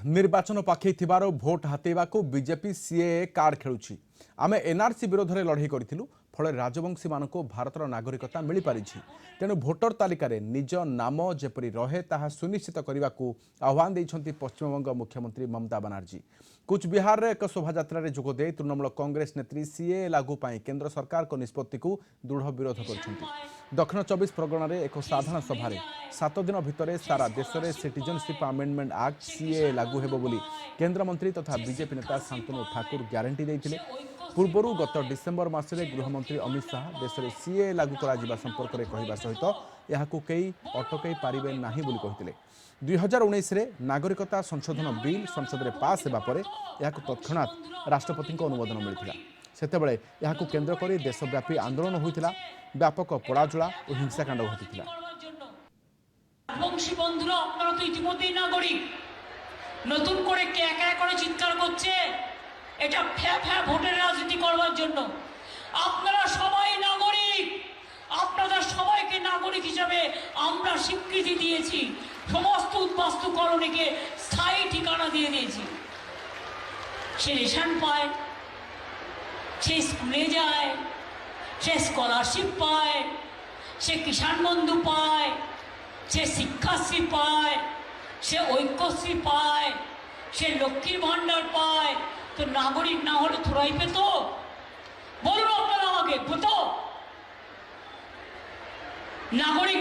निर्वाचन पाखे vote हातेवा BJP CA card खेलुछि। आमे एनआरसी विरोध में लड़ाई करूँ फल राजवंशी मान भारतर नागरिकता मिल पारि। तेणु भोटर तालिकार निज नाम जेपरी रहे ताहा सुनिश्चित करने को आह्वान देइछन्ति पश्चिमबंग मुख्यमंत्री ममता बनर्जी। कूचबिहार एक शोभायात्रा जोगदे तृणमूल कांग्रेस नेत्री सीए लागू पाई केंद्र सरकार को निष्पत्ति को दृढ़ विरोध कर दक्षिण 24 परगणार एक साधारण सभा 7 दिन भितर सारा देश में सिटीजनशिप अमेंडमेंट एक्ट सीए लागू हेबो बोली केंद्रमंत्री तथा बीजेपी नेता शांतनु ठाकुर ग्यारंटी देइथिले। पूर्वर गत डिसेम्बर मासरे गृहमंत्री अमित शाह देश में सीए लागू करा संपर्क में कहवा सहित यह अटकई पारे ना बोली कहते। 2019 रे नागरिकता संशोधन बिल संसद में पास होगा पर यह तत्क्षणात राष्ट्रपति अनुमोदन मिलता। सेतेबेले यहां केंद्र कर देशव्यापी आंदोलन होता, व्यापक पोड़ाजोड़ा और हिंसाकांड घटी। বংশী বন্ধুরা আপনারা তো ইতিমধ্যেই নাগরিক, নতুন করে কে একা করে চিৎকার করছে এটা ফ্যা ভোটের রাজনীতি করবার জন্য। আপনারা সবাই নাগরিক, আপনাদের সবাইকে নাগরিক হিসেবে আমরা স্বীকৃতি দিয়েছি, সমস্ত উদ্বাস্তু কলোনিকে স্থায়ী ঠিকানা দিয়ে দিয়েছি। সে রেশন পায়, সে স্কুলে যায়, সে স্কলারশিপ পায়, সে কিষাণ বন্ধু পায়, সে শিক্ষাশ্রী পায়, সে ঐক্যশ্রী পায়, সে লক্ষ্মীর ভান্ডার পায়। তো নাগরিক না হলে থোড়াই পেত? বলুন আপনারা আমাকে, পেত? নাগরিক